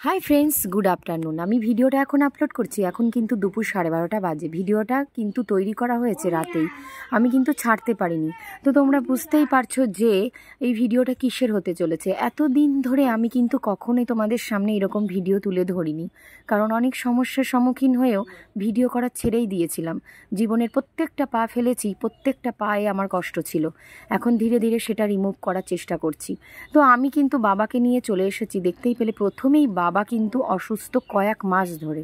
Hi friends, good afternoon. আমি ভিডিওটা এখন আপলোড করছি, এখন কিন্তু দুপুর 12:30 বাজে। ভিডিওটা কিন্তু তৈরি করা হয়েছে রাতেই, আমি কিন্তু ছাড়তে পারিনি। তো তোমরা বুঝতেই পারছো যে এই ভিডিওটা কিসের হতে চলেছে। এতদিন ধরে আমি কিন্তু কখনোই তোমাদের সামনে এরকম ভিডিও তুলে ধরিনি, কারণ অনেক সমস্যার সম্মুখীন হয়েও ভিডিও করা ছেড়েই দিয়েছিলাম। জীবনের প্রত্যেকটা পা ফেলেছি, প্রত্যেকটা পায়ে আমার কষ্ট ছিল। এখন ধীরে ধীরে সেটা রিমুভ করার চেষ্টা করছি। তো আমি কিন্তু বাবাকে নিয়ে চলে এসেছি। দেখতেই পেলে প্রথমেই বাবা কিন্তু অসুস্থ কয়েক মাস ধরে।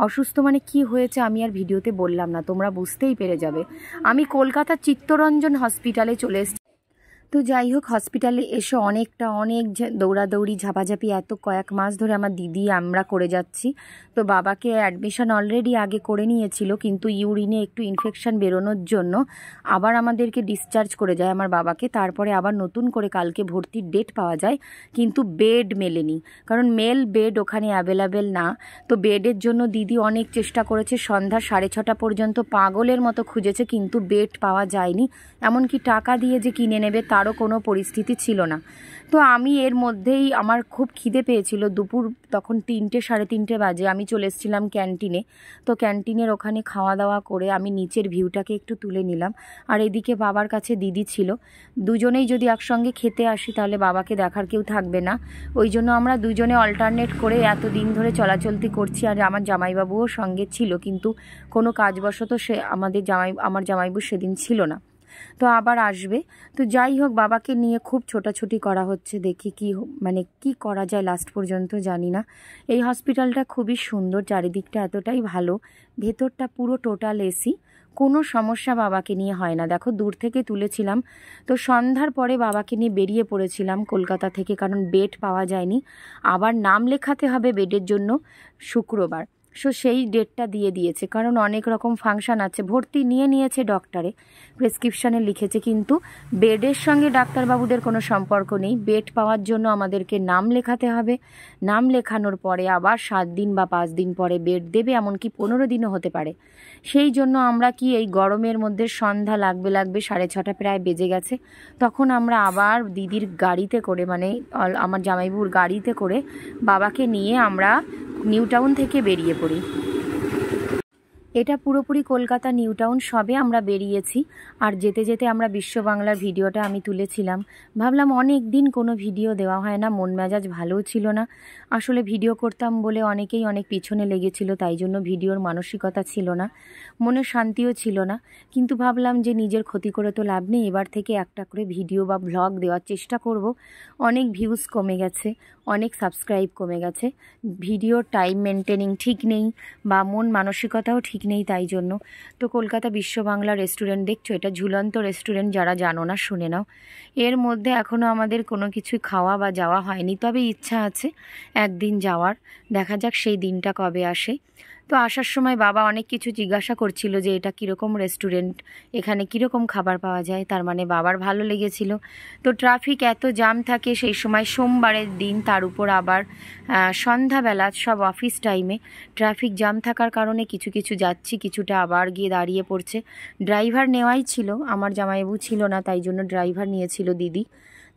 অসুস্থ মানে কি হয়েছে আমি আর ভিডিওতে বললাম না, তোমরা বুঝতেই পেরে যাবে। আমি কলকাতার চিত্তরঞ্জন হসপিটালে চলে এসেছি। তো যাই হোক, হসপিটালে এসে অনেক দৌড়াদৌড়ি ঝাপাঝাপি এত কয়েক মাস ধরে আমার দিদি আমরা করে যাচ্ছি। তো বাবাকে অ্যাডমিশন অলরেডি আগে করে নিয়েছিল, কিন্তু ইউরিনে একটু ইনফেকশন বেরোনোর জন্য আবার আমাদেরকে ডিসচার্জ করে যায় আমার বাবাকে। তারপরে আবার নতুন করে কালকে ভর্তির ডেট পাওয়া যায়, কিন্তু বেড মেলেনি, কারণ মেল বেড ওখানে অ্যাভেলেবেল না। তো বেডের জন্য দিদি অনেক চেষ্টা করেছে, সন্ধ্যা 6:30 পর্যন্ত পাগলের মতো খুঁজেছে, কিন্তু বেড পাওয়া যায়নি। এমনকি টাকা দিয়ে যে কিনে নেবে তারও কোনো পরিস্থিতি ছিল না। তো আমি এর মধ্যেই আমার খুব খিদে পেয়েছিল, দুপুর তখন 3টে 3:30 বাজে। আমি চলে এসেছিলাম ক্যান্টিনে। তো ক্যান্টিনের ওখানে খাওয়া দাওয়া করে আমি নিচের ভিউটাকে একটু তুলে নিলাম, আর এদিকে বাবার কাছে দিদি ছিল। দুজনেই যদি একসঙ্গে খেতে আসি তাহলে বাবাকে দেখার কেউ থাকবে না, ওই জন্য আমরা দুজনে অল্টারনেট করে এতদিন ধরে চলাচলতি করছি। আর আমার জামাইবাবুও সঙ্গে ছিল, কিন্তু কোনো কাজবশত সে আমার জামাইবাবু সেদিন ছিল না, তো আবার আসবে। তো যাই হোক, বাবাকে নিয়ে খুব ছোটাছুটি করা হচ্ছে, দেখি কি করা যায় লাস্ট পর্যন্ত, জানি না। এই হসপিটালটা খুবই সুন্দর, চারিদিকটা এতটাই ভালো, ভেতরটা পুরো টোটাল এসি, কোনো সমস্যা বাবাকে নিয়ে হয় না। দেখো, দূর থেকে তুলেছিলাম। তো সন্ধ্যার পরে বাবাকে নিয়ে বেরিয়ে পড়েছিলাম কলকাতা থেকে, কারণ বেড পাওয়া যায়নি। আবার নাম লেখাতে হবে বেডের জন্য শুক্রবার। সেই ডেটটা দিয়ে দিয়েছে, কারণ অনেক রকম ফাংশন আছে। ভর্তি নিয়েছে ডক্টরে, প্রেসক্রিপশানে লিখেছে, কিন্তু বেডের সঙ্গে ডাক্তারবাবুদের কোনো সম্পর্ক নেই। বেড পাওয়ার জন্য আমাদেরকে নাম লেখাতে হবে। নাম লেখানোর পরে আবার 7 দিন বা 5 দিন পরে বেড দেবে, এমনকি 15 দিনও হতে পারে। সেই জন্য আমরা এই গরমের মধ্যে সন্ধ্যা লাগবে 6:30 প্রায় বেজে গেছে, তখন আমরা আবার দিদির গাড়িতে করে, মানে আমার জামাইবাবুর গাড়িতে করে বাবাকে নিয়ে আমরা নিউ টাউন থেকে বেরিয়ে পড়ি। এটা পুরোপুরি কলকাতা নিউ টাউন, সবে আমরা বেরিয়েছি। আর যেতে যেতে আমরা বিশ্ব বাংলার ভিডিওটা আমি তুলেছিলাম। ভাবলাম অনেক দিন কোনো ভিডিও দেওয়া হয় না, মন মেজাজ ভালোও ছিল না। আসলে ভিডিও করতাম বলে অনেকেই অনেক পিছনে লেগেছিল, তাই জন্য ভিডিওর মানসিকতা ছিল না, মনে শান্তিও ছিল না। কিন্তু ভাবলাম যে নিজের ক্ষতি করে তো লাভ নেই, এবার থেকে একটা করে ভিডিও বা ভ্লগ দেওয়ার চেষ্টা করব। অনেক ভিউজ কমে গেছে, অনেক সাবস্ক্রাইব কমে গেছে, ভিডিও টাইম মেনটেনিং ঠিক নেই, বা মন মানসিকতাও ঠিক নেই, তাই জন্য। তো কলকাতা বিশ্ব বাংলা রেস্টুরেন্ট দেখছো, এটা ঝুলন্ত রেস্টুরেন্ট, যারা জানো না শুনে নাও। এর মধ্যে এখনও আমাদের কোনো কিছুই খাওয়া বা যাওয়া হয়নি, তবে ইচ্ছা আছে একদিন যাওয়ার, দেখা যাক সেই দিনটা কবে আসে। তো আসার সময় বাবা অনেক কিছু জিজ্ঞাসা করছিল যে এটা কীরকম রেস্টুরেন্ট, এখানে কীরকম খাবার পাওয়া যায়, তার মানে বাবার ভালো লেগেছিল। তো ট্রাফিক এত জাম থাকে সেই সময়, সোমবারের দিন, তার উপর আবার সন্ধ্যাবেলা, সব অফিস টাইমে ট্রাফিক জাম থাকার কারণে কিছু যাচ্ছি, কিছুটা আবার গিয়ে দাঁড়িয়ে পড়ছে। ড্রাইভার নেওয়াই ছিল, আমার জামাইবাবু ছিল না, তাই জন্য ড্রাইভার নিয়েছিল দিদি।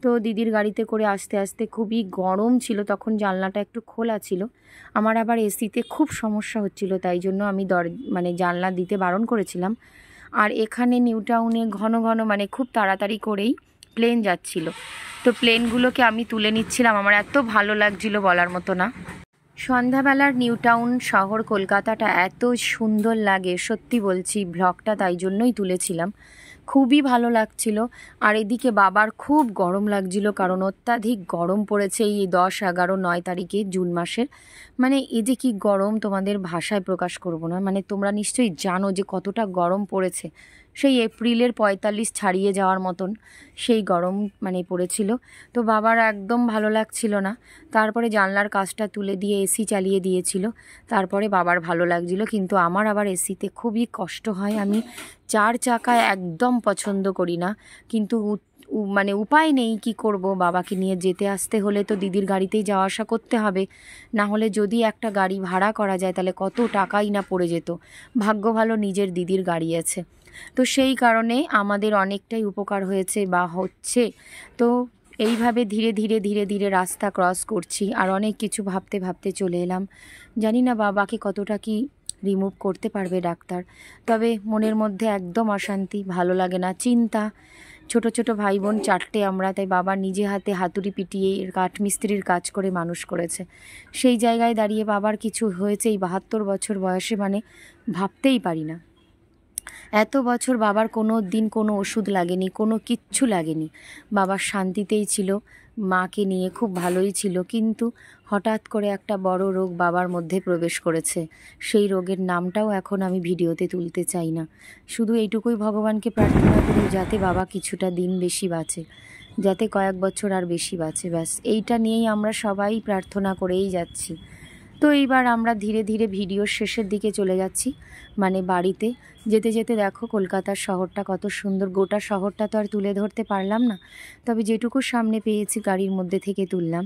তো দিদির গাড়িতে করে আস্তে আস্তে, খুবই গরম ছিল তখন, জানলাটা একটু খোলা ছিল। আমার আবার এসিতে খুব সমস্যা হচ্ছিল, তাই জন্য আমি জানলা দিতে বারণ করেছিলাম। আর এখানে নিউ টাউনে ঘন ঘন, খুব তাড়াতাড়ি করেই প্লেন যাচ্ছিল। তো প্লেনগুলোকে আমি তুলে নিচ্ছিলাম, আমার এত ভালো লাগছিল বলার মতো না। সন্ধ্যাবেলার নিউ টাউন শহর কলকাতাটা এত সুন্দর লাগে, সত্যি বলছি, ব্লগটা তাই জন্যই তুলেছিলাম। খুবই ভালো লাগছিল। আর এদিকে বাবার খুব গরম লাগছিল, কারণ অত্যাধিক গরম পড়েছে এই 10, 11, 9 তারিখে জুন মাসের। এই যে কি গরম, তোমাদের ভাষায় প্রকাশ করব না। তোমরা নিশ্চয়ই জানো যে কতটা গরম পড়েছে, সেই এপ্রিলের 45 ছাড়িয়ে যাওয়ার মতন সেই গরম পড়েছিল। তো বাবার একদম ভালো লাগছিল না। তারপরে জানলার কাচটা তুলে দিয়ে এসি চালিয়ে দিয়েছিল, তারপরে বাবার ভালো লাগছিল। কিন্তু আমার আবার এসিতে খুবই কষ্ট হয়, আমি 4 চাকায় একদম পছন্দ করি না। কিন্তু উপায় নেই, কি করব, বাবাকে নিয়ে যেতে আসতে হলে তো দিদির গাড়িতেই যাওয়া আসা করতে হবে। না হলে যদি একটা গাড়ি ভাড়া করা যায় তাহলে কত টাকাই না পড়ে যেত। ভাগ্য ভালো নিজের দিদির গাড়ি আছে, তো সেই কারণে আমাদের অনেকটাই উপকার হয়েছে বা হচ্ছে। তো এইভাবে ধীরে ধীরে ধীরে ধীরে রাস্তা ক্রস করছি, আর অনেক কিছু ভাবতে ভাবতে চলে এলাম। জানি না বাবাকে কতটা কি রিমুভ করতে পারবে ডাক্তার, তবে মনের মধ্যে একদম অশান্তি, ভালো লাগে না, চিন্তা। ছোট ছোট ভাই বোন 4টে আমরা, তাই বাবা নিজে হাতে হাতুড়ি পিটিয়ে কাঠমিস্ত্রির কাজ করে মানুষ করেছে। সেই জায়গায় দাঁড়িয়ে বাবার কিছু হয়েছে এই 72 বছর বয়সে, মানে ভাবতেই পারি না। এত বছর বাবার কোনো দিন কোনো ওষুধ লাগেনি, কোনো কিচ্ছু লাগেনি, বাবার শান্তিতেই ছিল, মাকে নিয়ে খুব ভালোই ছিল। কিন্তু হঠাৎ করে একটা বড় রোগ বাবার মধ্যে প্রবেশ করেছে। সেই রোগের নামটাও এখন আমি ভিডিওতে তুলতে চাই না। শুধু এইটুকুই ভগবানকে প্রার্থনা করি যাতে বাবা কিছুটা দিন বেশি বাঁচে, যাতে কয়েক বছর আর বেশি বাঁচে, ব্যাস এইটা নিয়েই আমরা সবাই প্রার্থনা করেই যাচ্ছি। তো এইবার আমরা ধীরে ধীরে ভিডিওর শেষের দিকে চলে যাচ্ছি, মানে বাড়িতে। যেতে যেতে দেখো কলকাতার শহরটা কত সুন্দর। গোটা শহরটা তো আর তুলে ধরতে পারলাম না, তবে যেটুকু সামনে পেয়েছি গাড়ির মধ্যে থেকে তুললাম।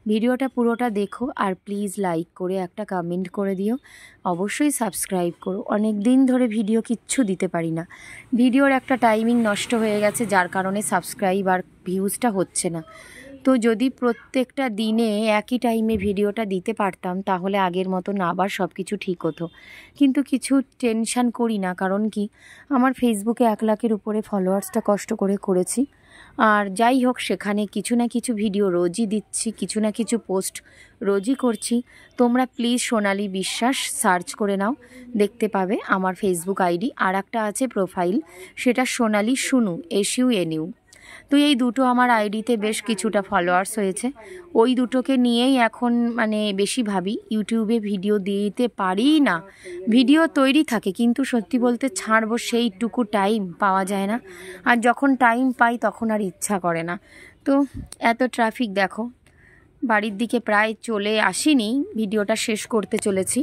ভিডিওটা পুরোটা দেখো, আর প্লিজ লাইক করে একটা কমেন্ট করে দিও, অবশ্যই সাবস্ক্রাইব করো। অনেক দিন ধরে ভিডিও কিচ্ছু দিতে পারি না, ভিডিওর একটা টাইমিং নষ্ট হয়ে গেছে, যার কারণে সাবস্ক্রাইব আর ভিউজটা হচ্ছে না। তো যদি প্রত্যেকটা দিনে একই টাইমে ভিডিওটা দিতে পারতাম তাহলে আগের মতন আবার সব কিছু ঠিক হতো। কিন্তু কিছু টেনশান করি না, কারণ কি আমার ফেসবুকে 1 লাখের উপরে ফলোয়ার্সটা কষ্ট করে করেছি। আর যাই হোক, সেখানে কিছু না কিছু ভিডিও রোজই দিচ্ছি, কিছু না কিছু পোস্ট রোজই করছি। তোমরা প্লিজ সোনালী বিশ্বাস সার্চ করে নাও, দেখতে পাবে আমার ফেসবুক আইডি। আর একটা আছে প্রোফাইল, সেটা সোনালী শুনু, SUNU। তো এই দুটো আমার আইডিতে বেশ কিছুটা ফলোয়ার্স হয়েছে। ওই দুটোকে নিয়েই এখন মানে বেশি ভাবি, ইউটিউবে ভিডিও দিতে পারি না, ভিডিও তৈরি থাকে কিন্তু সত্যি বলতে ছাড়বো সেইটুকু টাইম পাওয়া যায় না। আর যখন টাইম পাই তখন আর ইচ্ছা করে না। তো এত ট্রাফিক দেখো, বাড়ির দিকে প্রায় চলে আসিনি, ভিডিওটা শেষ করতে চলেছি।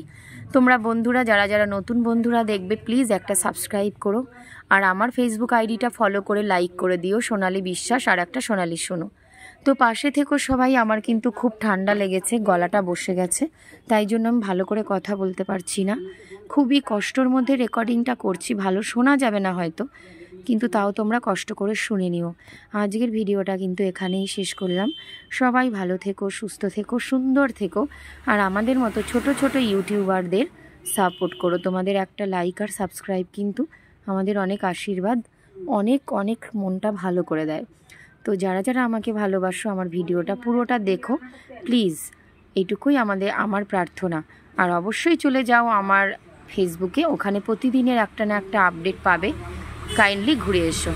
তোমরা বন্ধুরা যারা যারা নতুন বন্ধুরা দেখবে প্লিজ একটা সাবস্ক্রাইব করো, আর আমার ফেসবুক আইডিটা ফলো করে লাইক করে দিও, সোনালী বিশ্বাস আর একটা সোনালী শুনো। তো পাশে থেকো সবাই। আমার কিন্তু খুব ঠান্ডা লেগেছে, গলাটা বসে গেছে, তাই জন্য আমি ভালো করে কথা বলতে পারছি না। খুবই কষ্টর মধ্যে রেকর্ডিংটা করছি, ভালো শোনা যাবে না হয়তো, কিন্তু তাও তোমরা কষ্ট করে শুনে নিও। আজকের ভিডিওটা কিন্তু এখানেই শেষ করলাম। সবাই ভালো থেকো, সুস্থ থেকো, সুন্দর থেকো, আর আমাদের মতো ছোট ছোট ইউটিউবারদের সাপোর্ট করো। তোমাদের একটা লাইক আর সাবস্ক্রাইব কিন্তু আমাদের অনেক আশীর্বাদ, অনেক অনেক মনটা ভালো করে দেয়। তো যারা যারা আমাকে ভালোবাসো আমার ভিডিওটা পুরোটা দেখো প্লিজ, এইটুকুই আমার প্রার্থনা। আর অবশ্যই চলে যাও আমার ফেসবুকে, ওখানে প্রতিদিনের একটা না একটা আপডেট পাবে, কাইন্ডলি ঘুরে এসো।